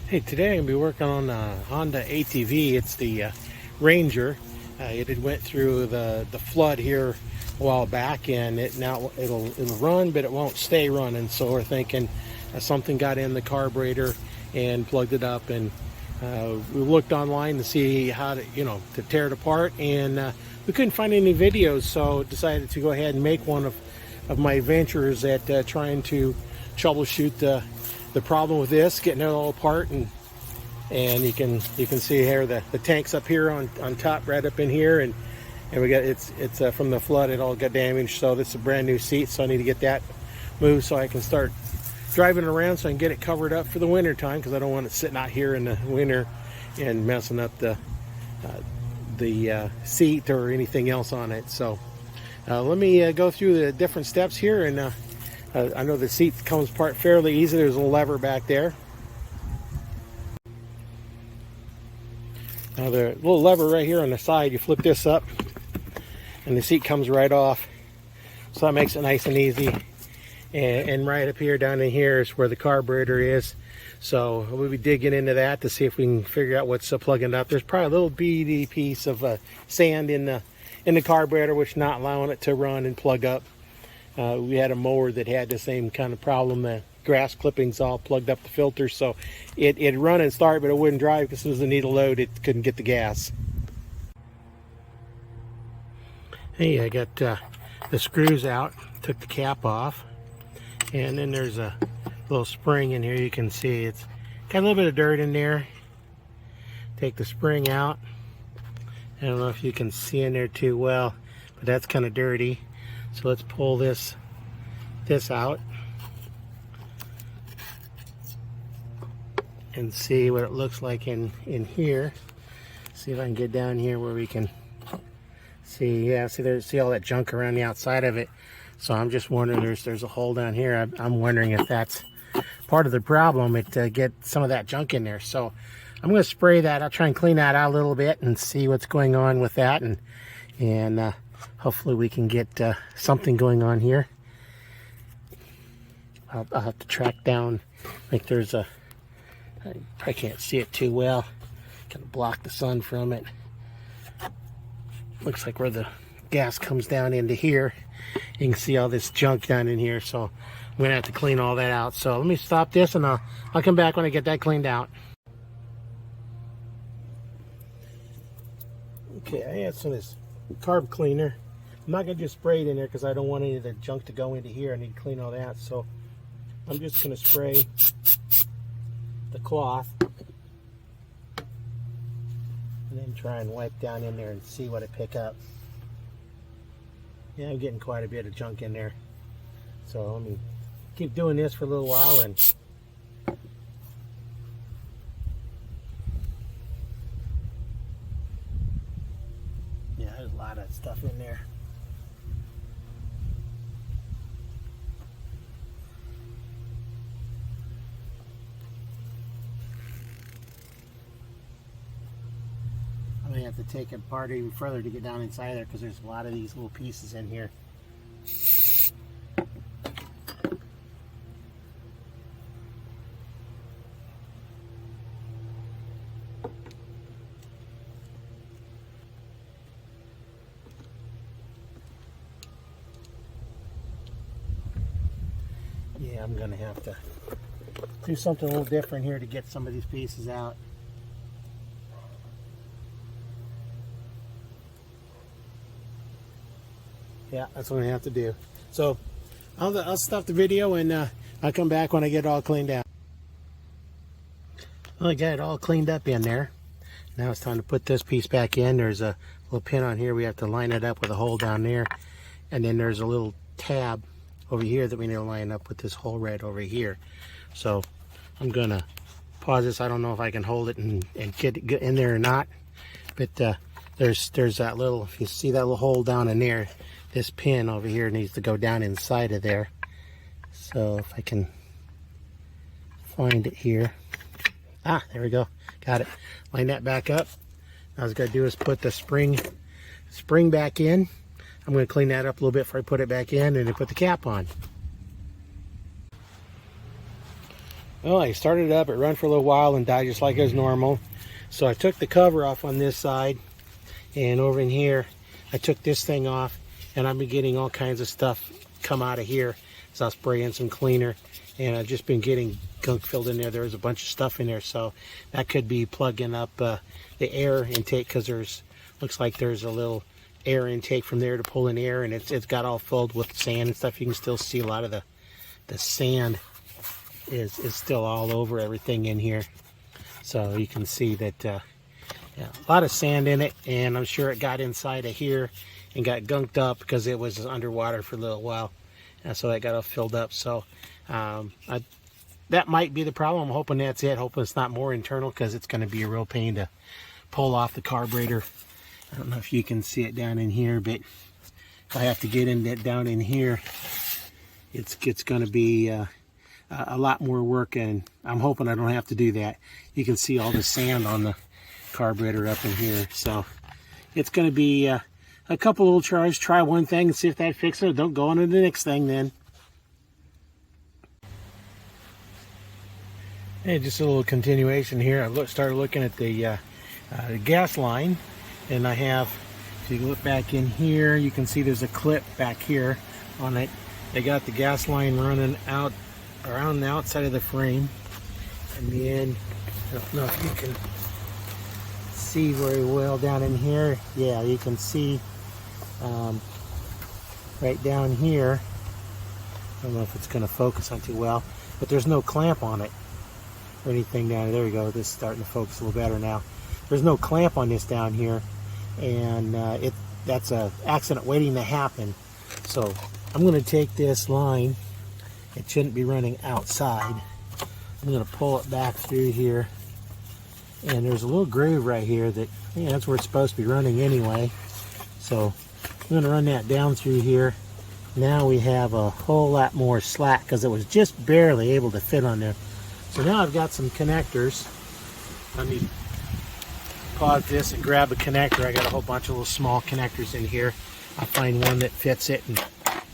Hey, today I'm going to be working on a Honda ATV. It's the Ranger. It had went through the flood here a while back, and it'll run, but it won't stay running. So we're thinking something got in the carburetor and plugged it up, and we looked online to see how to tear it apart, and we couldn't find any videos, so decided to go ahead and make one of my ventures at trying to troubleshoot the problem with this, getting it all apart, and you can see here the tank's up here on top, right up in here, and we got it's from the flood, it all got damaged. So this is a brand new seat, so I need to get that moved so I can start driving it around, so I can get it covered up for the winter time, because I don't want it sitting out here in the winter and messing up the seat or anything else on it. So let me go through the different steps here, and I know the seat comes apart fairly easy. There's a lever back there. Now the little lever right here on the side, you flip this up and the seat comes right off. So that makes it nice and easy. And right up here, down in here, is where the carburetor is. So we'll be digging into that to see if we can figure out what's plugging up. There's probably a little beady piece of sand in the carburetor, which is not allowing it to run and plug up. We had a mower that had the same kind of problem. The grass clippings all plugged up the filter, so it'd run and start, but it wouldn't drive because as soon as it needed a load, it couldn't get the gas. Hey, I got the screws out, took the cap off, and then there's a little spring in here. You can see it's got a little bit of dirt in there. Take the spring out. I don't know if you can see in there too well, but that's kind of dirty. So let's pull this out and see what it looks like in here. See if I can get down here where we can see. Yeah, see all that junk around the outside of it. So I'm just wondering, there's a hole down here. I'm wondering if that's part of the problem. It get some of that junk in there. So I'm going to spray that. I'll try and clean that out a little bit and see what's going on with that, and hopefully we can get something going on here. I'll have to track down. I think there's I can't see it too well. Kind of block the sun from it. Looks like where the gas comes down into here. You can see all this junk down in here. So I'm gonna have to clean all that out. So let me stop this, and I'll come back when I get that cleaned out. Okay, I had some of this carb cleaner. I'm not going to just spray it in there because I don't want any of the junk to go into here. I need to clean all that. So I'm just going to spray the cloth and then try and wipe down in there and see what I pick up. Yeah, I'm getting quite a bit of junk in there. So let me keep doing this for a little while, and yeah, there's a lot of stuff in there. I'm going to have to take it apart even further to get down inside there, because there's a lot of these little pieces in here. Yeah, I'm going to have to do something a little different here to get some of these pieces out. Yeah, that's what I have to do. So I'll stop the video, and I'll come back when I get it all cleaned out. Well, I got it all cleaned up in there. Now it's time to put this piece back in. There's a little pin on here. We have to line it up with a hole down there. And then there's a little tab over here that we need to line up with this hole right over here. So I'm going to pause this. I don't know if I can hold it and get in there or not. But there's that little, if you see that little hole down in there, this pin over here needs to go down inside of there. So if I can find it here. Ah, there we go. Got it. Line that back up. Now all I got to do is put the spring back in. I'm going to clean that up a little bit before I put it back in, and then put the cap on. Well, I started it up, it ran for a little while and died just like as normal. So I took the cover off on this side, and over in here I took this thing off, and I've been getting all kinds of stuff come out of here. So I'll spray in some cleaner, and I've just been getting gunk filled in there. There's a bunch of stuff in there, so that could be plugging up the air intake, because looks like there's a little air intake from there to pull in air, and it's got all filled with sand and stuff. You can still see a lot of the sand is still all over everything in here. So you can see that yeah, a lot of sand in it, and I'm sure it got inside of here and got gunked up because it was underwater for a little while, and so that got all filled up. So that might be the problem. I'm hoping that's it. Hoping it's not more internal, because it's going to be a real pain to pull off the carburetor. I don't know if you can see it down in here, but if I have to get in that down in here, it's going to be a lot more work, and I'm hoping I don't have to do that. You can see all the sand on the carburetor up in here, so it's going to be a couple little tries. Try one thing and see if that fixes it. Don't go on to the next thing then. And just a little continuation here. I started looking at the gas line, and I have, if you look back in here, you can see there's a clip back here on it. They got the gas line running out around the outside of the frame, and then I don't know if you can see very well down in here. Yeah, you can see right down here. I don't know if it's going to focus on too well, but there's no clamp on it or anything down there. We go. This is starting to focus a little better now. There's no clamp on this down here, and that's a accident waiting to happen. So I'm going to take this line. It shouldn't be running outside. I'm going to pull it back through here, and there's a little groove right here that, yeah, that's where it's supposed to be running anyway. So I'm going to run that down through here. Now we have a whole lot more slack, because it was just barely able to fit on there. So now I've got some connectors. Let me pause this and grab a connector. I got a whole bunch of little small connectors in here. I'll find one that fits it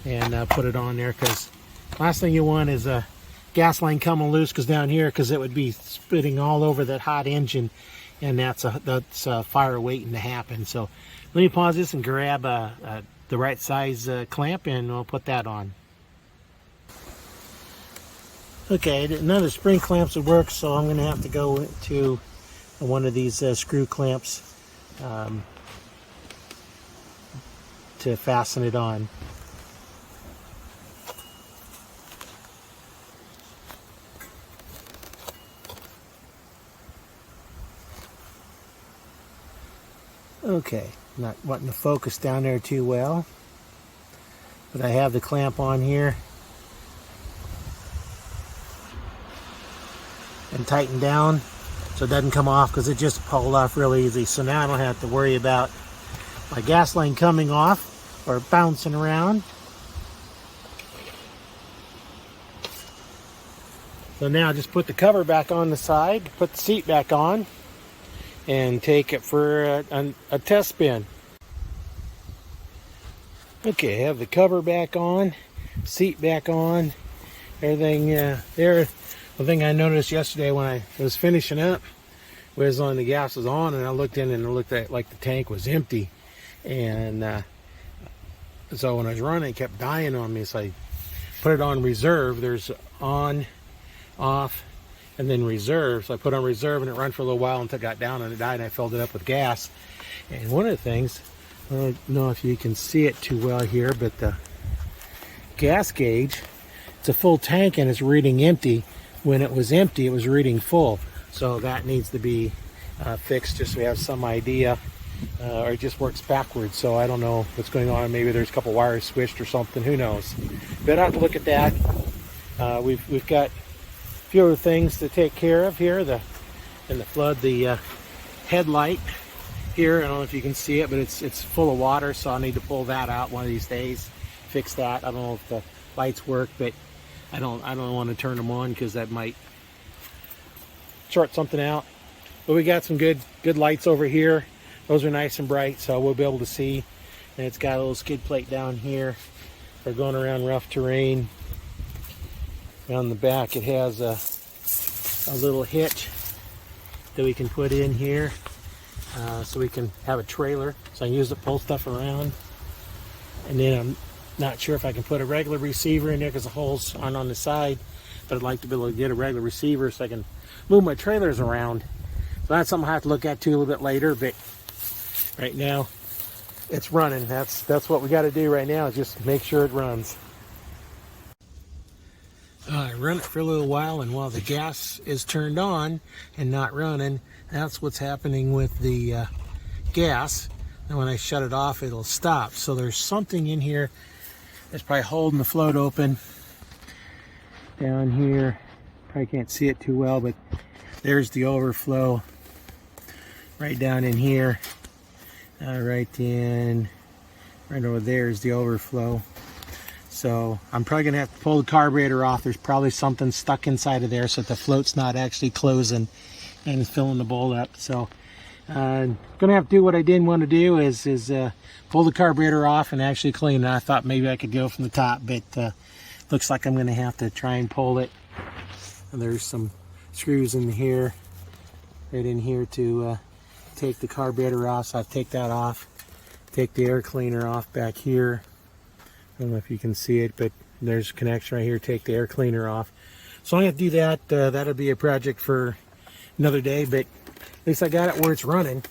and put it on there, because last thing you want is a gas line coming loose, because down here, because it would be spitting all over that hot engine, and that's a fire waiting to happen. So let me pause this and grab the right size clamp, and we'll put that on. Okay, none of the spring clamps would work, so I'm going to have to go to one of these screw clamps to fasten it on. Okay, not wanting to focus down there too well, but I have the clamp on here and tighten down so it doesn't come off, because it just pulled off really easy. So now I don't have to worry about my gas line coming off or bouncing around. So now just put the cover back on the side, put the seat back on, and take it for a test spin. Okay, have the cover back on, seat back on, everything there. The thing I noticed yesterday when I was finishing up was on the gas was on, and I looked in and it looked like the tank was empty, and so when I was running, it kept dying on me. So I put it on reserve. There's on, off, and then reserve. So I put on reserve, and it ran for a little while until it got down and it died, and I filled it up with gas. And one of the things, I don't know if you can see it too well here, but the gas gauge, it's a full tank and it's reading empty. When it was empty, it was reading full. So that needs to be fixed, just so we have some idea, or it just works backwards. So I don't know what's going on. Maybe there's a couple wires switched or something, who knows. But I have to look at that. We've got a few other things to take care of here. In the flood, the headlight here, I don't know if you can see it, but it's full of water, so I'll need to pull that out one of these days, fix that. I don't know if the lights work, but I don't want to turn them on, because that might short something out. But we got some good lights over here. Those are nice and bright, so we'll be able to see. And it's got a little skid plate down here for going around rough terrain. On the back, it has a a little hitch that we can put in here, so we can have a trailer so I can use it to pull stuff around. And then I'm not sure if I can put a regular receiver in there because the holes aren't on the side, but I'd like to be able to get a regular receiver so I can move my trailers around. So that's something I have to look at too a little bit later, but right now it's running. That's what we got to do right now, is just make sure it runs. I run it for a little while, and while the gas is turned on and not running, that's what's happening with the gas. And when I shut it off, it'll stop. So there's something in here that's probably holding the float open down here. Probably can't see it too well, but there's the overflow right down in here. Right over there is the overflow. So I'm probably gonna have to pull the carburetor off. There's probably something stuck inside of there so that the float's not actually closing and it's filling the bowl up. So gonna have to do what I didn't want to do is pull the carburetor off and actually clean it. I thought maybe I could go from the top, but looks like I'm gonna have to try and pull it. And there's some screws in here, right in here, to take the carburetor off. So I'll take that off, take the air cleaner off back here. I don't know if you can see it, but there's a connection right here. Take the air cleaner off. So I'm going to do that. That'll be a project for another day, but at least I got it where it's running.